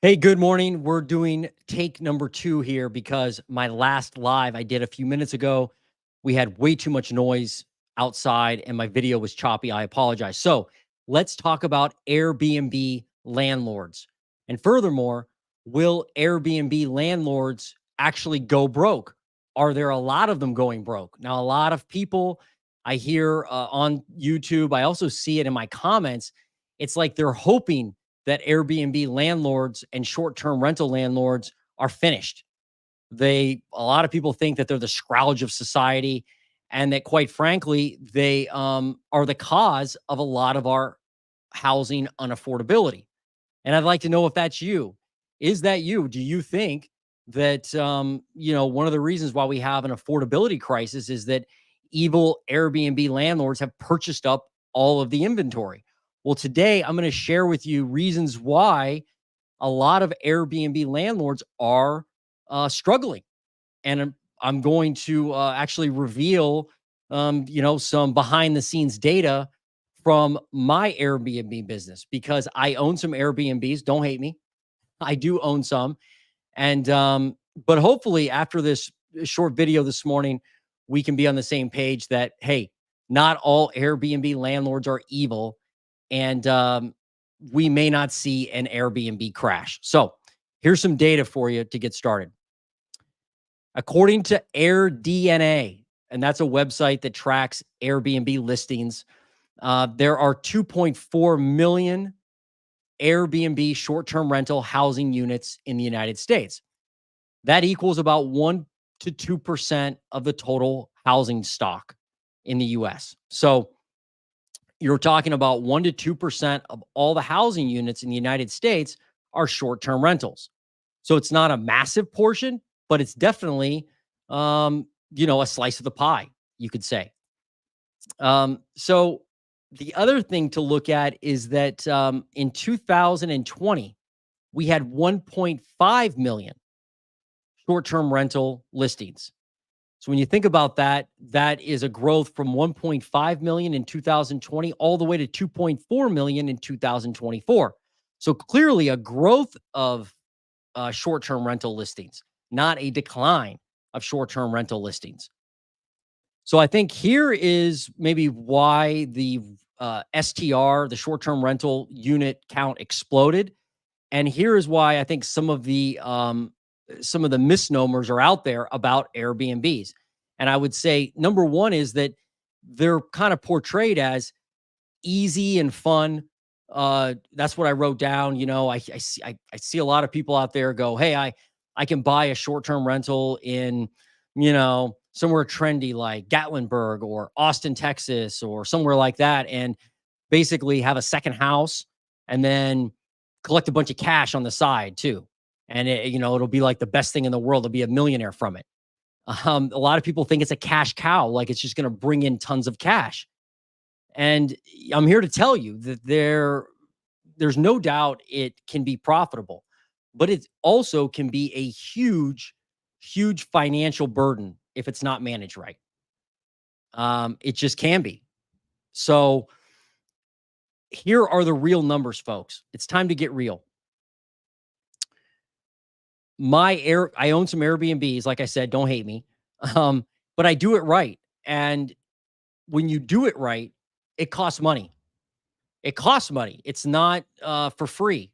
Hey, good morning. We're doing take number 2 here because my last live I did a few minutes ago, we had way too much noise outside and my video was choppy. I apologize. So let's talk about Airbnb landlords. And furthermore, will Airbnb landlords actually go broke? Are there a lot of them going broke? Now, a lot of people I hear on YouTube, I also see it in my comments. It's like they're hoping that Airbnb landlords and short-term rental landlords are finished. A lot of people think that they're the scourge of society and that quite frankly, they are the cause of a lot of our housing unaffordability. And I'd like to know if that's you. Is that you? Do you think that one of the reasons why we have an affordability crisis is that evil Airbnb landlords have purchased up all of the inventory? Well, today I'm going to share with you reasons why a lot of Airbnb landlords are struggling, and I'm going to actually reveal, some behind the scenes data from my Airbnb business because I own some Airbnbs. Don't hate me. I do own some. And but hopefully after this short video this morning, we can be on the same page that hey, not all Airbnb landlords are evil, and we may not see an Airbnb crash. So here's some data for you to get started. According to AirDNA, and that's a website that tracks Airbnb listings, there are 2.4 million Airbnb short-term rental housing units in the United States. That equals about 1 to 2% of the total housing stock in the US. So you're talking about 1 to 2% of all the housing units in the United States are short-term rentals. So it's not a massive portion, but it's definitely, a slice of the pie, you could say. So the other thing to look at is that in 2020, we had 1.5 million short-term rental listings. So when you think about that, that is a growth from 1.5 million in 2020 all the way to 2.4 million in 2024. So clearly a growth of short-term rental listings, not a decline of short-term rental listings. So I think here is maybe why the STR, the short-term rental unit count exploded, and here is why I think some of the misnomers are out there about Airbnbs. And I would say number one is that they're kind of portrayed as easy and fun. That's what I wrote down. I see a lot of people out there go, "Hey, I can buy a short term rental in, somewhere trendy like Gatlinburg or Austin, Texas, or somewhere like that, and basically have a second house and then collect a bunch of cash on the side too." And it'll be like the best thing in the world to be a millionaire from it. A lot of people think it's a cash cow, like it's just going to bring in tons of cash. And I'm here to tell you that there's no doubt it can be profitable, but it also can be a huge, huge financial burden if it's not managed right. It just can be. So here are the real numbers, folks. It's time to get real. I own some Airbnbs, like I said, don't hate me. But I do it right. And when you do it right, it costs money. It costs money. It's not for free.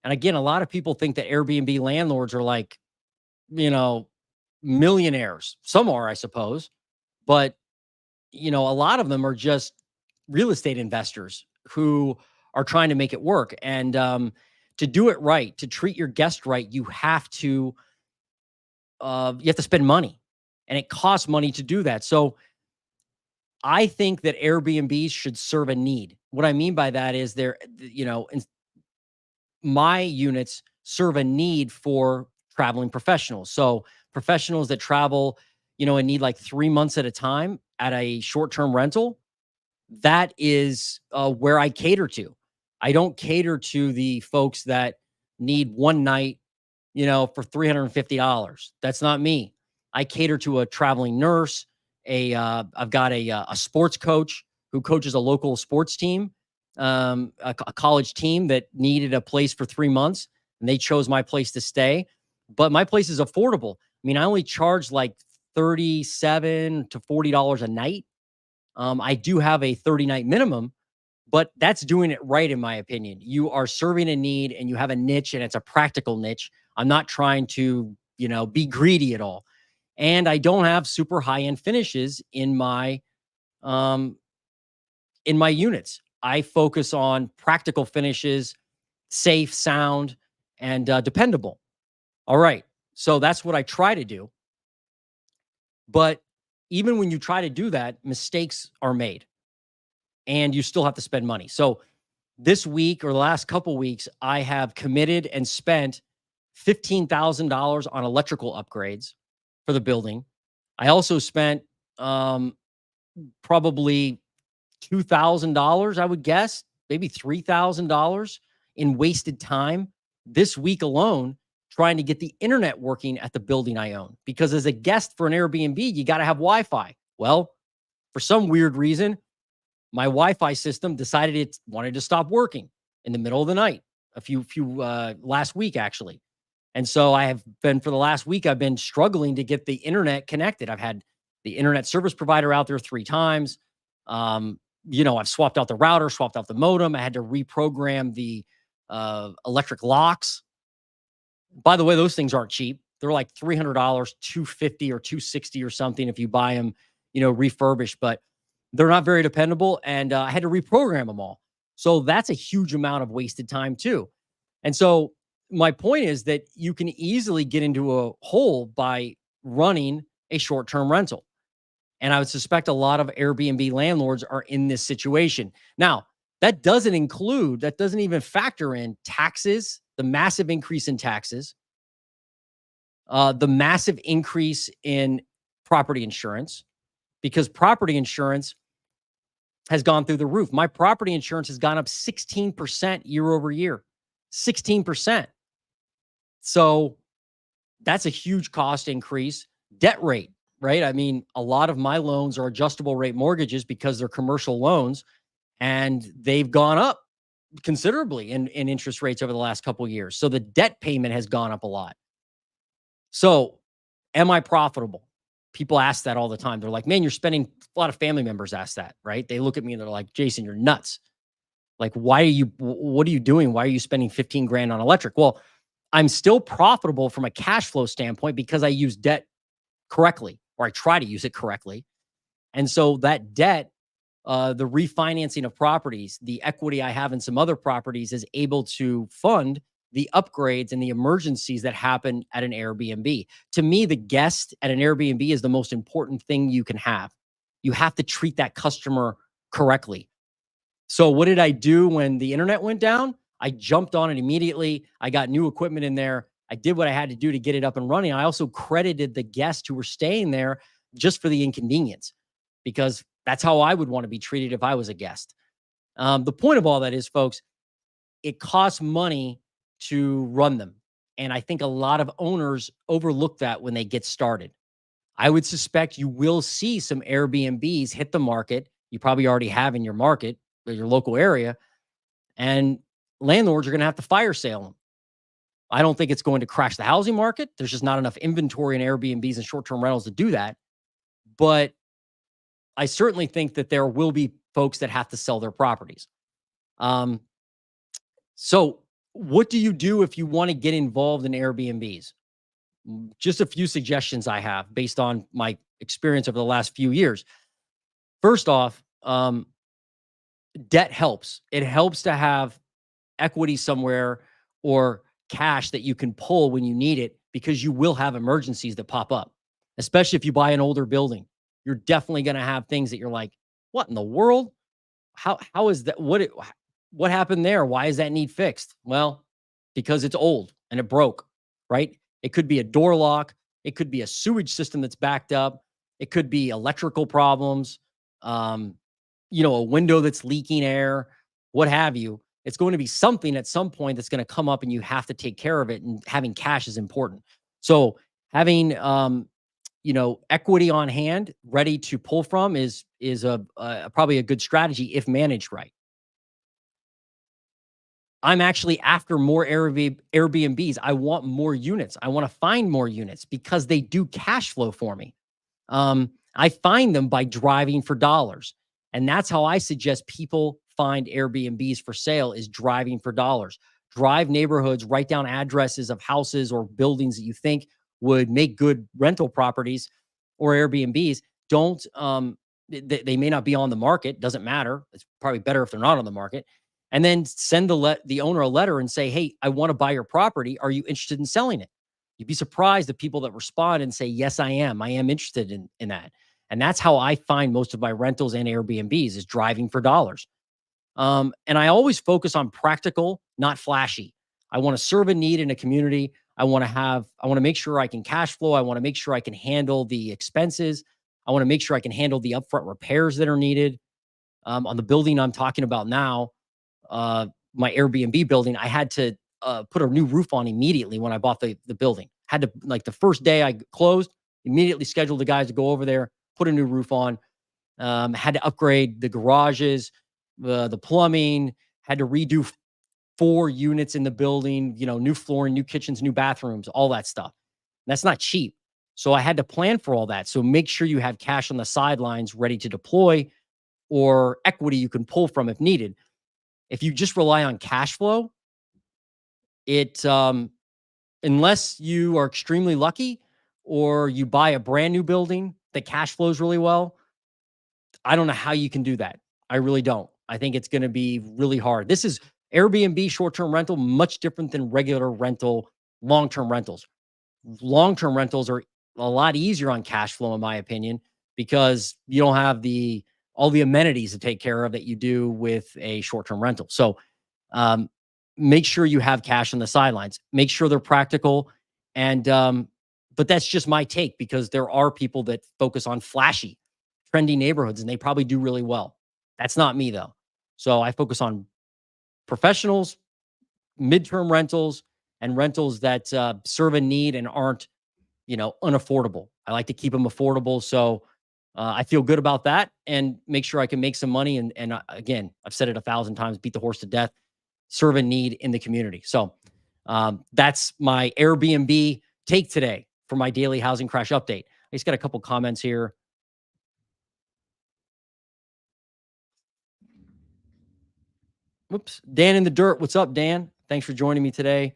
And again, a lot of people think that Airbnb landlords are like, you know, millionaires. Some are, I suppose, but a lot of them are just real estate investors who are trying to make it work. And to do it right, to treat your guest right, you have to spend money, and it costs money to do that. So I think that Airbnbs should serve a need. What I mean by that is my units serve a need for traveling professionals. So professionals that travel, and need like 3 months at a time at a short-term rental, that is where I cater to. I don't cater to the folks that need one night, for $350. That's not me. I cater to a traveling nurse. I've got a sports coach who coaches a local sports team, a college team that needed a place for 3 months. and they chose my place to stay. But my place is affordable. I mean, I only charge like 37 to $40 a night. I do have a 30-night minimum, but that's doing it right, in my opinion. You are serving a need and you have a niche, and it's a practical niche. I'm not trying to, be greedy at all. And I don't have super high-end finishes um in my units. I focus on practical finishes, safe, sound, and dependable. All right. So that's what I try to do. But even when you try to do that, mistakes are made and you still have to spend money. So this week or the last couple weeks, I have committed and spent $15,000 on electrical upgrades for the building. I also spent probably $2,000, I would guess, maybe $3,000 in wasted time this week alone trying to get the internet working at the building I own. Because as a guest for an Airbnb, you got to have Wi Fi. Well, for some weird reason, my Wi-Fi system decided it wanted to stop working in the middle of the night. A few last week actually, and so I have been for the last week. I've been struggling to get the internet connected. I've had the internet service provider out there 3 times. I've swapped out the router, swapped out the modem. I had to reprogram the electric locks. By the way, those things aren't cheap. They're like $300, 250 or 260 or something if you buy them, refurbished. But they're not very dependable, and I had to reprogram them all. So that's a huge amount of wasted time too. And so my point is that you can easily get into a hole by running a short-term rental. And I would suspect a lot of Airbnb landlords are in this situation. Now, that doesn't even factor in taxes, the massive increase in taxes, the massive increase in property insurance, because property insurance has gone through the roof. My property insurance has gone up 16% year over year. 16%. So that's a huge cost increase. Debt rate, right? I mean, a lot of my loans are adjustable rate mortgages because they're commercial loans, and they've gone up considerably in interest rates over the last couple of years. So the debt payment has gone up a lot. So am I profitable? People ask that all the time. They're like, man, you're spending, a lot of family members ask that, right? They look at me and they're like, Jason, you're nuts. Like, what are you doing? Why are you spending 15 grand on electric? Well, I'm still profitable from a cash flow standpoint because I use debt correctly, or I try to use it correctly. And so that debt, the refinancing of properties, the equity I have in some other properties is able to fund the upgrades and the emergencies that happen at an Airbnb. To me, the guest at an Airbnb is the most important thing you can have. You have to treat that customer correctly. So what did I do when the internet went down? I jumped on it immediately. I got new equipment in there. I did what I had to do to get it up and running. I also credited the guests who were staying there just for the inconvenience, because that's how I would want to be treated if I was a guest. The point of all that is, folks, it costs money to run them. And I think a lot of owners overlook that when they get started. I would suspect you will see some Airbnbs hit the market. You probably already have in your market, or your local area, and landlords are going to have to fire sale them. I don't think it's going to crash the housing market. There's just not enough inventory in Airbnbs and short-term rentals to do that. But I certainly think that there will be folks that have to sell their properties. So what do you do if you want to get involved in Airbnbs? Just a few suggestions I have based on my experience over the last few years. First off, debt helps. It helps to have equity somewhere or cash that you can pull when you need it, because you will have emergencies that pop up, especially if you buy an older building. You're definitely going to have things that you're like, what in the world? How is that? What happened there? Why is that need fixed? Well, because it's old and it broke, right? It could be a door lock. It could be a sewage system that's backed up. It could be electrical problems, a window that's leaking air, what have you. It's going to be something at some point that's going to come up and you have to take care of it. And having cash is important. So having, equity on hand ready to pull from is probably a good strategy if managed right. I'm actually after more Airbnbs. I want more units. I want to find more units because they do cash flow for me. I find them by driving for dollars. And that's how I suggest people find Airbnbs for sale is driving for dollars. Drive neighborhoods, write down addresses of houses or buildings that you think would make good rental properties or Airbnbs. Don't they may not be on the market, doesn't matter. It's probably better if they're not on the market. And then send the owner a letter and say, "Hey, I want to buy your property. Are you interested in selling it?" You'd be surprised the people that respond and say, "Yes, I am. I am interested in that." And that's how I find most of my rentals and Airbnbs is driving for dollars. And I always focus on practical, not flashy. I want to serve a need in a community. I want to make sure I can cash flow. I want to make sure I can handle the expenses. I want to make sure I can handle the upfront repairs that are needed. On the building I'm talking about now, uh, my Airbnb building, I had to put a new roof on immediately when I bought the building. Had to like the first day I closed, immediately scheduled the guys to go over there, put a new roof on. Had to upgrade the garages, the plumbing. Had to redo 4 units in the building. You know, new flooring, new kitchens, new bathrooms, all that stuff. That's not cheap. So I had to plan for all that. So make sure you have cash on the sidelines ready to deploy or equity you can pull from if needed. If you just rely on cash flow, it unless you are extremely lucky or you buy a brand new building that cash flows really well, I don't know how you can do that. I really don't. I think it's going to be really hard. This is Airbnb short-term rental, much different than regular rental, long-term rentals. Long-term rentals are a lot easier on cash flow, in my opinion, because you don't have the all the amenities to take care of that you do with a short-term rental. So um, make sure you have cash on the sidelines. Make sure they're practical. And but that's just my take because there are people that focus on flashy, trendy neighborhoods, and they probably do really well. That's not me though. So I focus on professionals, midterm rentals, and rentals that serve a need and aren't, unaffordable. I like to keep them affordable. So I feel good about that and make sure I can make some money. And again, I've said it 1,000 times, beat the horse to death, serve a need in the community. So that's my Airbnb take today for my daily housing crash update. I just got a couple comments here. Whoops. Dan in the dirt. What's up, Dan? Thanks for joining me today.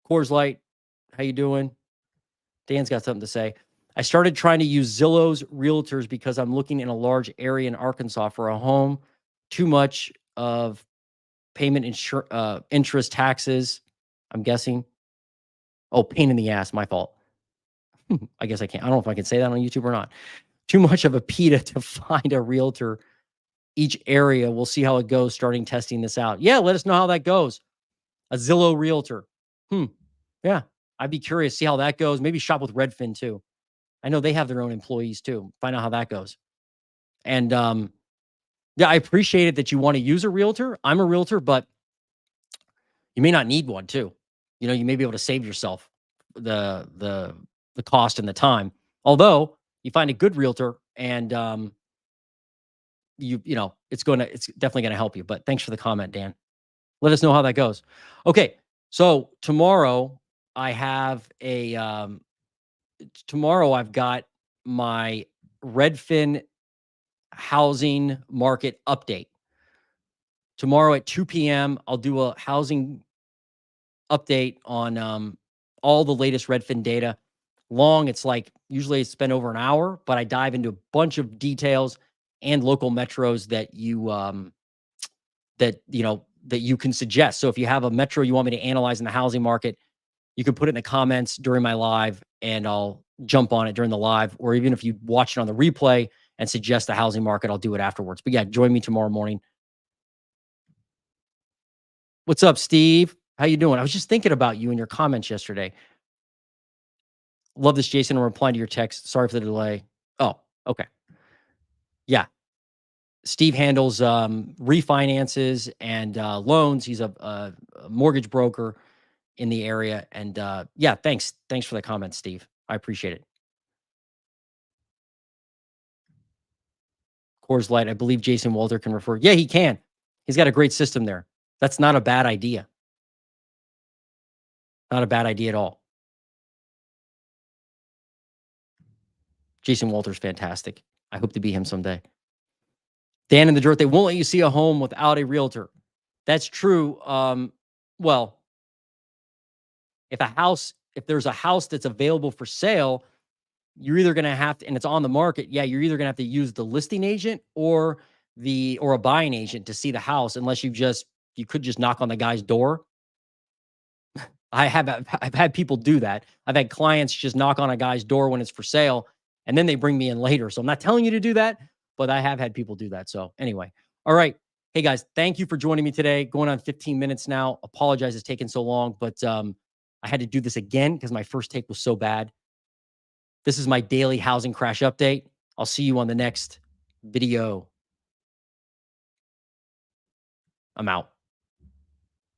Coors Light. How you doing? Dan's got something to say. I started trying to use Zillow's realtors because I'm looking in a large area in Arkansas for a home. Too much of interest, taxes. I'm guessing. Oh, pain in the ass. My fault. I guess I can't. I don't know if I can say that on YouTube or not. Too much of a PETA to find a realtor each area. We'll see how it goes starting testing this out. Yeah, let us know how that goes. A Zillow realtor. Hmm. Yeah, I'd be curious, see how that goes. Maybe shop with Redfin too. I know they have their own employees too. Find out how that goes. And yeah, I appreciate it that you want to use a realtor. I'm a realtor, but you may not need one too. You may be able to save yourself the cost and the time. Although you find a good realtor and it's definitely gonna help you. But thanks for the comment, Dan. Let us know how that goes. Okay, so I have a tomorrow I've got my Redfin housing market update. Tomorrow at 2 p.m., I'll do a housing update on all the latest Redfin data. Long, it's like usually I spend over an hour, but I dive into a bunch of details and local metros that you can suggest. So if you have a metro you want me to analyze in the housing market, you can put it in the comments during my live and I'll jump on it during the live. Or even if you watch it on the replay and suggest the housing market, I'll do it afterwards. But yeah, join me tomorrow morning. What's up, Steve? How you doing? I was just thinking about you and your comments yesterday. Love this, Jason. I'm replying to your text. Sorry for the delay. Oh, okay. Yeah. Steve handles refinances and loans. He's a mortgage broker in the area. And yeah, thanks for the comment, Steve. I appreciate it. Coors Light, I believe Jason Walter can refer. Yeah, he can. He's got a great system there. That's not a bad idea. Not a bad idea at all. Jason Walter's fantastic. I hope to be him someday. Dan in the dirt, they won't let you see a home without a realtor. That's true. Well, if there's a house that's available for sale, you're either gonna have to, and it's on the market, yeah, you're either gonna have to use the listing agent or a buying agent to see the house, unless you could just knock on the guy's door. I've had people do that. I've had clients just knock on a guy's door when it's for sale, and then they bring me in later. So I'm not telling you to do that, but I have had people do that. So anyway, all right. Hey guys, thank you for joining me today. Going on 15 minutes now. Apologize it's taken so long, but I had to do this again because my first take was so bad. This is my daily housing crash update. I'll see you on the next video. I'm out.